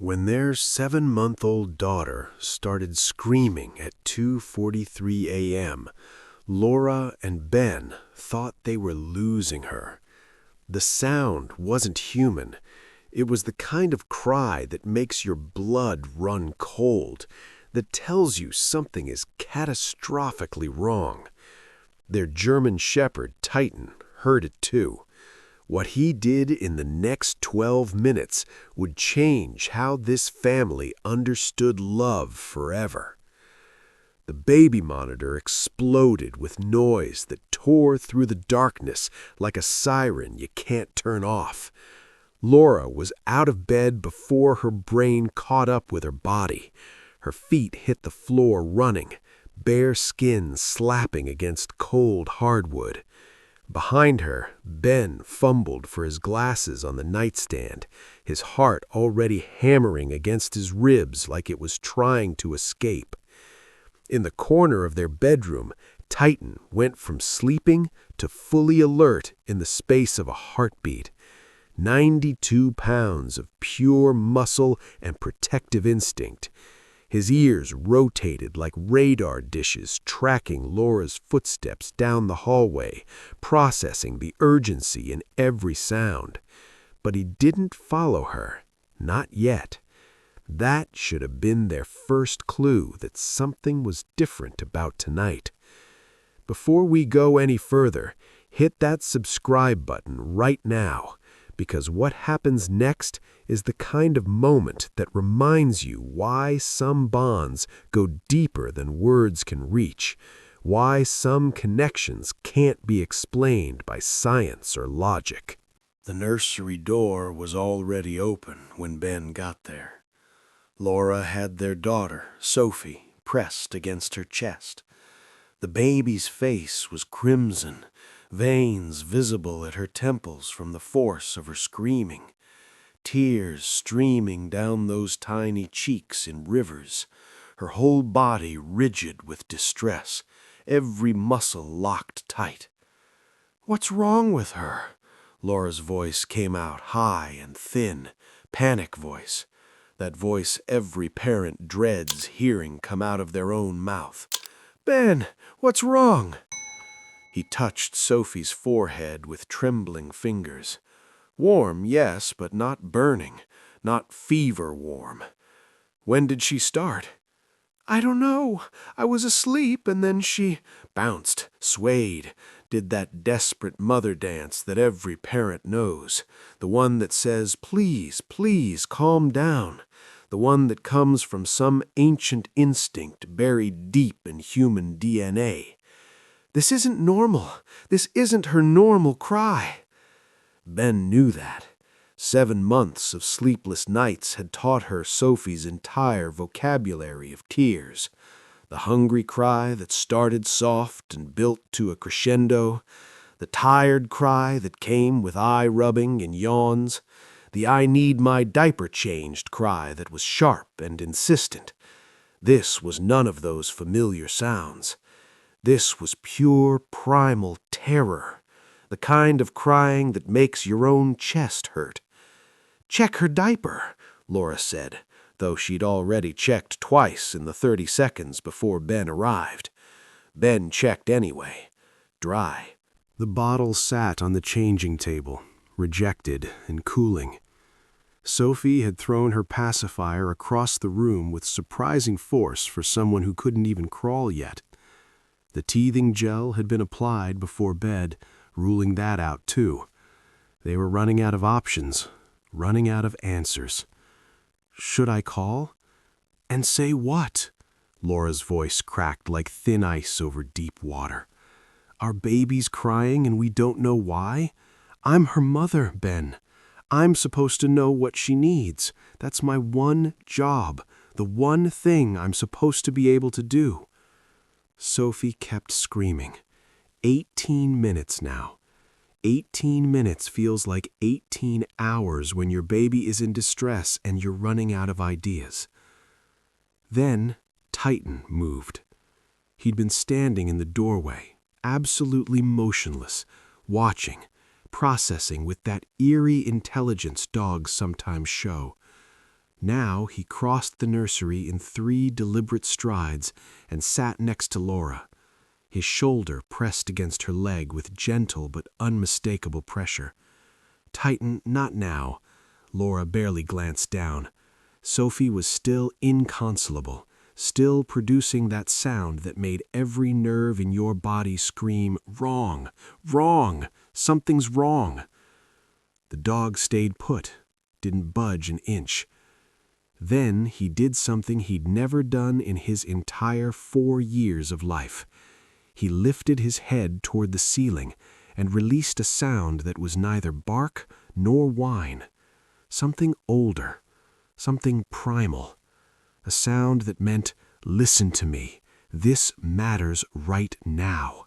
When their 7-month-old daughter started screaming at 2:43 a.m., Laura and Ben thought they were losing her. The sound wasn't human. It was the kind of cry that makes your blood run cold, that tells you something is catastrophically wrong. Their German shepherd, Titan, heard it too. What he did in the next 12 minutes would change how this family understood love forever. The baby monitor exploded with noise that tore through the darkness like a siren you can't turn off. Laura was out of bed before her brain caught up with her body. Her feet hit the floor running, bare skin slapping against cold hardwood. Behind her, Ben fumbled for his glasses on the nightstand, his heart already hammering against his ribs like it was trying to escape. In the corner of their bedroom, Titan went from sleeping to fully alert in the space of a heartbeat. 92 pounds of pure muscle and protective instinct. His ears rotated like radar dishes, tracking Laura's footsteps down the hallway, processing the urgency in every sound. But he didn't follow her. Not yet. That should have been their first clue that something was different about tonight. Before we go any further, hit that subscribe button right now, because what happens next is the kind of moment that reminds you why some bonds go deeper than words can reach, why some connections can't be explained by science or logic. The nursery door was already open when Ben got there. Laura had their daughter, Sophie, pressed against her chest. The baby's face was crimson, veins visible at her temples from the force of her screaming, tears streaming down those tiny cheeks in rivers, her whole body rigid with distress, every muscle locked tight. "What's wrong with her?" Laura's voice came out high and thin, panic voice, that voice every parent dreads hearing come out of their own mouth. "Ben, what's wrong?" He touched Sophie's forehead with trembling fingers. Warm, yes, but not burning, not fever warm. "When did she start?" "I don't know. I was asleep, and then she bounced, swayed, did that desperate mother dance that every parent knows, the one that says, 'Please, please, calm down,' the one that comes from some ancient instinct buried deep in human DNA. This isn't normal. This isn't her normal cry." Ben knew that. 7 months of sleepless nights had taught her Sophie's entire vocabulary of tears. The hungry cry that started soft and built to a crescendo, the tired cry that came with eye rubbing and yawns, the "I need my diaper changed" cry that was sharp and insistent. This was none of those familiar sounds. This was pure primal terror, the kind of crying that makes your own chest hurt. "Check her diaper," Laura said, though she'd already checked twice in the 30 seconds before Ben arrived. Ben checked anyway. Dry. The bottle sat on the changing table, rejected and cooling. Sophie had thrown her pacifier across the room with surprising force for someone who couldn't even crawl yet. The teething gel had been applied before bed, ruling that out too. They were running out of options, running out of answers. Should I call? And say what? Laura's voice cracked like thin ice over deep water. Our baby's crying and we don't know why? I'm her mother, Ben. I'm supposed to know what she needs. That's my one job, the one thing I'm supposed to be able to do. Sophie kept screaming. 18 minutes now. 18 minutes feels like 18 hours when your baby is in distress and you're running out of ideas. Then Titan moved. He'd been standing in the doorway, absolutely motionless, watching, processing with that eerie intelligence dogs sometimes show. Now he crossed the nursery in 3 deliberate strides and sat next to Laura, his shoulder pressed against her leg with gentle but unmistakable pressure. "Tighten, not now." Laura barely glanced down. Sophie was still inconsolable, still producing that sound that made every nerve in your body scream, "Wrong! Wrong! Something's wrong!" The dog stayed put, didn't budge an inch. Then he did something he'd never done in his entire 4 years of life. He lifted his head toward the ceiling and released a sound that was neither bark nor whine. Something older, something primal. A sound that meant, "Listen to me. This matters right now."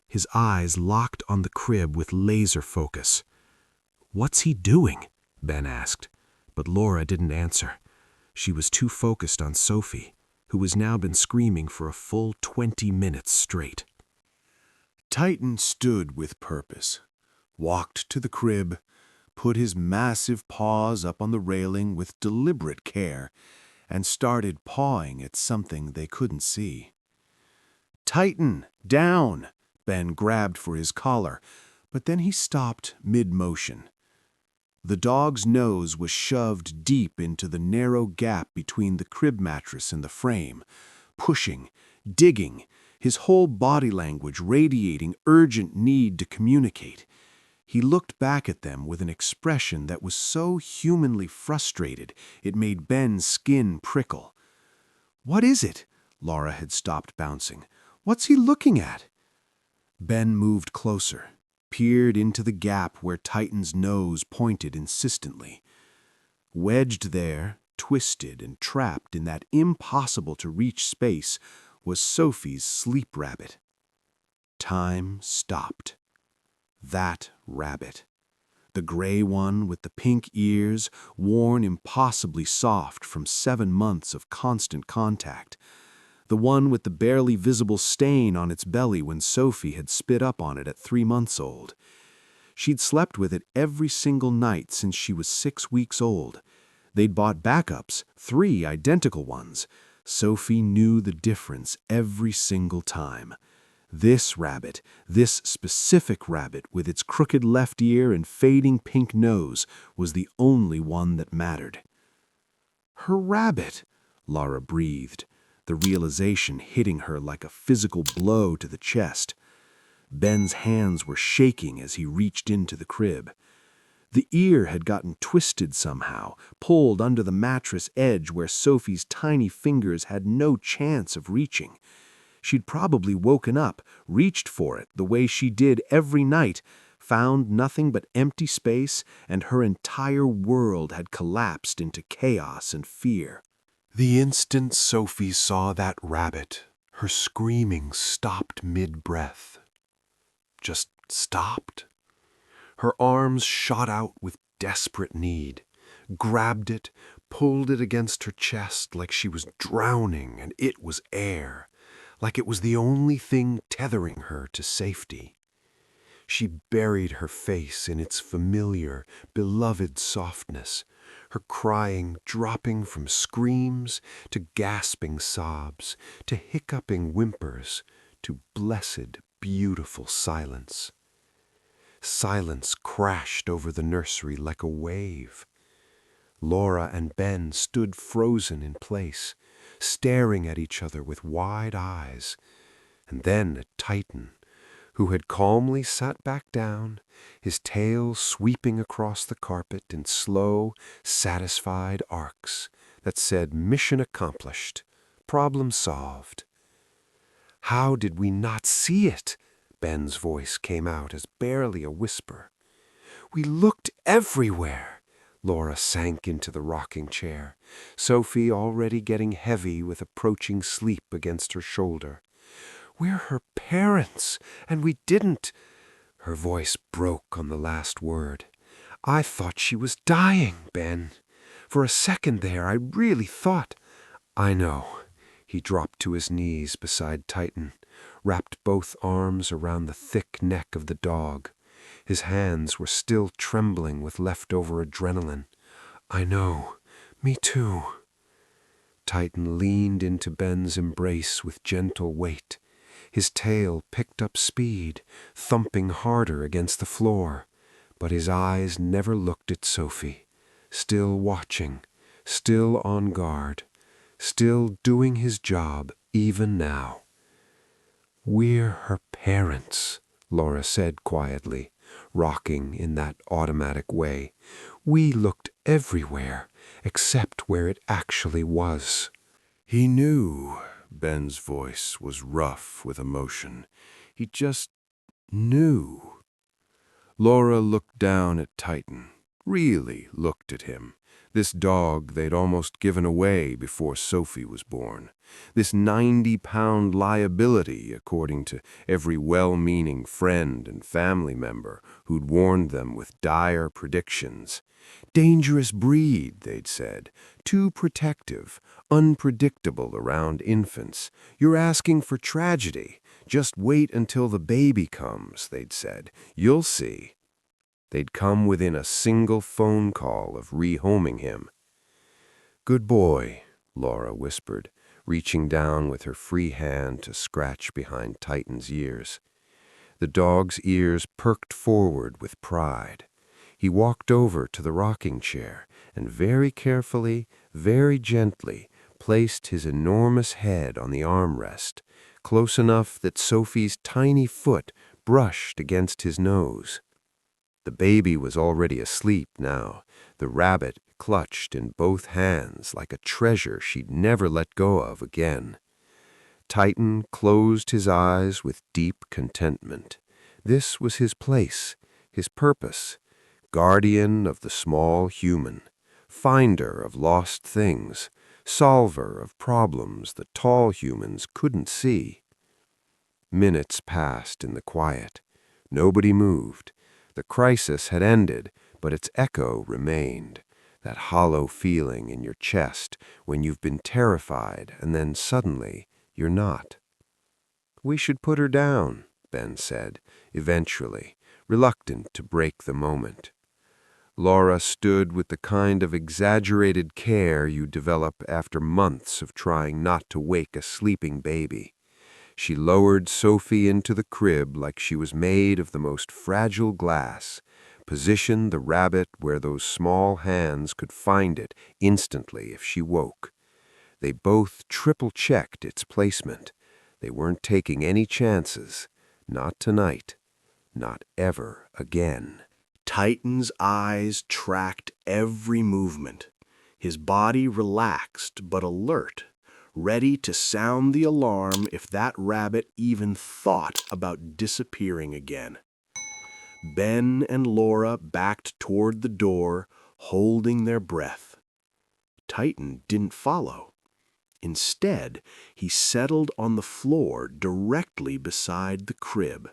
His eyes locked on the crib with laser focus. "What's he doing?" Ben asked, but Laura didn't answer. She was too focused on Sophie, who has now been screaming for a full 20 minutes straight. Tighten stood with purpose, walked to the crib, put his massive paws up on the railing with deliberate care, and started pawing at something they couldn't see. "Tighten, down!" Ben grabbed for his collar, but then he stopped mid-motion. The dog's nose was shoved deep into the narrow gap between the crib mattress and the frame, pushing, digging, his whole body language radiating urgent need to communicate. He looked back at them with an expression that was so humanly frustrated it made Ben's skin prickle. "What is it?" Laura had stopped bouncing. "What's he looking at?" Ben moved closer, peered into the gap where Titan's nose pointed insistently. Wedged there, twisted and trapped in that impossible-to-reach space, was Sophie's sleep rabbit. Time stopped. That rabbit. The gray one with the pink ears, worn impossibly soft from 7 months of constant contact. The one with the barely visible stain on its belly when Sophie had spit up on it at 3 months old. She'd slept with it every single night since she was 6 weeks old. They'd bought backups, 3 identical ones. Sophie knew the difference every single time. This rabbit, this specific rabbit with its crooked left ear and fading pink nose, was the only one that mattered. "Her rabbit," Laura breathed, the realization hitting her like a physical blow to the chest. Ben's hands were shaking as he reached into the crib. The ear had gotten twisted somehow, pulled under the mattress edge where Sophie's tiny fingers had no chance of reaching. She'd probably woken up, reached for it the way she did every night, found nothing but empty space, and her entire world had collapsed into chaos and fear. The instant Sophie saw that rabbit, her screaming stopped mid-breath. Just stopped. Her arms shot out with desperate need, grabbed it, pulled it against her chest like she was drowning and it was air, like it was the only thing tethering her to safety. She buried her face in its familiar, beloved softness, her crying dropping from screams to gasping sobs, to hiccuping whimpers, to blessed, beautiful silence. Silence crashed over the nursery like a wave. Laura and Ben stood frozen in place, staring at each other with wide eyes, and then at Titan, who had calmly sat back down, his tail sweeping across the carpet in slow, satisfied arcs that said mission accomplished, problem solved. "How did we not see it?" Ben's voice came out as barely a whisper. "We looked everywhere." Laura sank into the rocking chair, Sophie already getting heavy with approaching sleep against her shoulder. "We're her parents, and we didn't—" Her voice broke on the last word. "I thought she was dying, Ben. For a second there, I really thought—" "I know." He dropped to his knees beside Titan, wrapped both arms around the thick neck of the dog. His hands were still trembling with leftover adrenaline. "I know. Me too. Titan leaned into Ben's embrace with gentle weight. His tail picked up speed, thumping harder against the floor, but his eyes never looked at Sophie, still watching, still on guard, still doing his job even now. "We're her parents," Laura said quietly, rocking in that automatic way. "We looked everywhere except where it actually was." He knew. Ben's voice was rough with emotion. He just knew. Laura looked down at Titan, really looked at him. This dog they'd almost given away before Sophie was born. This 90-pound liability, according to every well-meaning friend and family member who'd warned them with dire predictions. Dangerous breed, they'd said. Too protective, unpredictable around infants. You're asking for tragedy. Just wait until the baby comes, they'd said. You'll see. They'd come within a single phone call of rehoming him. "Good boy," Laura whispered, reaching down with her free hand to scratch behind Titan's ears. The dog's ears perked forward with pride. He walked over to the rocking chair and very carefully, very gently, placed his enormous head on the armrest, close enough that Sophie's tiny foot brushed against his nose. The baby was already asleep now, the rabbit clutched in both hands like a treasure she'd never let go of again. Titan closed his eyes with deep contentment. This was his place, his purpose. Guardian of the small human, finder of lost things, solver of problems the tall humans couldn't see. Minutes passed in the quiet. Nobody moved. The crisis had ended, but its echo remained, that hollow feeling in your chest when you've been terrified and then suddenly you're not. "We should put her down," Ben said, eventually, reluctant to break the moment. Laura stood with the kind of exaggerated care you develop after months of trying not to wake a sleeping baby. She lowered Sophie into the crib like she was made of the most fragile glass, positioned the rabbit where those small hands could find it instantly if she woke. They both triple-checked its placement. They weren't taking any chances. Not tonight. Not ever again. Titan's eyes tracked every movement. His body relaxed but alert, ready to sound the alarm if that rabbit even thought about disappearing again. Ben and Laura backed toward the door, holding their breath. Titan didn't follow. Instead, he settled on the floor directly beside the crib,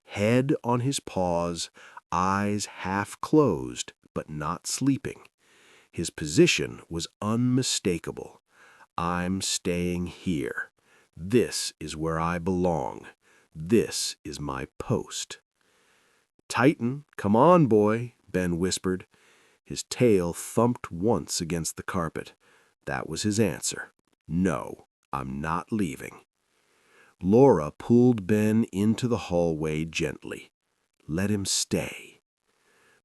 head on his paws, eyes half closed but not sleeping. His position was unmistakable. "I'm staying here. This is where I belong. This is my post." "Titan, come on, boy," Ben whispered. His tail thumped once against the carpet. That was his answer. "No, I'm not leaving." Laura pulled Ben into the hallway gently. Let him stay.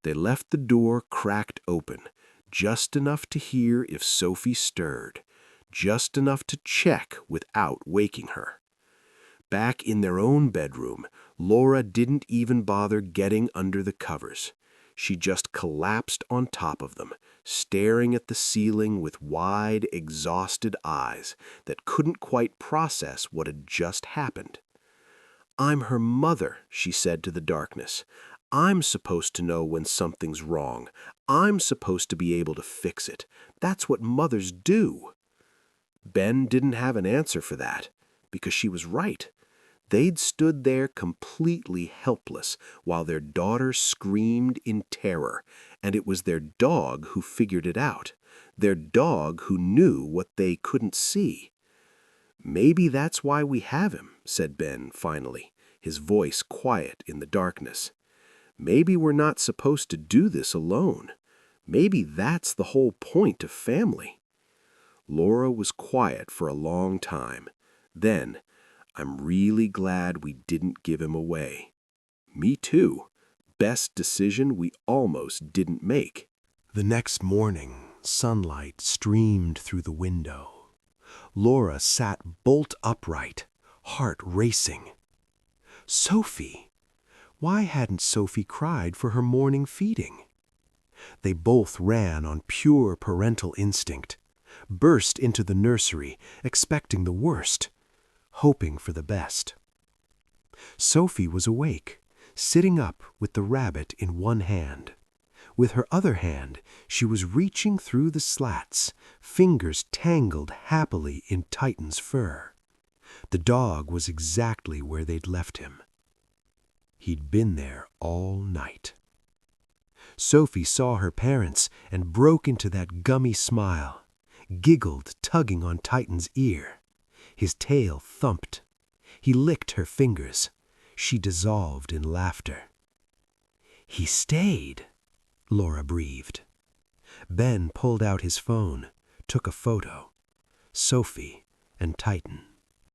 They left the door cracked open, just enough to hear if Sophie stirred, just enough to check without waking her. Back in their own bedroom, Laura didn't even bother getting under the covers. She just collapsed on top of them, staring at the ceiling with wide, exhausted eyes that couldn't quite process what had just happened. "I'm her mother," she said to the darkness. "I'm supposed to know when something's wrong. I'm supposed to be able to fix it. That's what mothers do." Ben didn't have an answer for that, because she was right. They'd stood there completely helpless while their daughter screamed in terror, and it was their dog who figured it out, their dog who knew what they couldn't see. "Maybe that's why we have him," said Ben finally, his voice quiet in the darkness. "Maybe we're not supposed to do this alone. Maybe that's the whole point of family. Laura was quiet for a long time. Then, I'm really glad we didn't give him away. Me too. Best decision we almost didn't make. The next morning, sunlight streamed through the window. Laura sat bolt upright, heart racing. Sophie! Why hadn't Sophie cried for her morning feeding? They both ran on pure parental instinct, burst into the nursery, expecting the worst, hoping for the best. Sophie was awake, sitting up with the rabbit in one hand. With her other hand, she was reaching through the slats, fingers tangled happily in Titan's fur. The dog was exactly where they'd left him. He'd been there all night. Sophie saw her parents and broke into that gummy smile, giggled, tugging on Titan's ear. His tail thumped. He licked her fingers. She dissolved in laughter. "He stayed," Laura breathed. Ben pulled out his phone, took a photo. Sophie and Titan.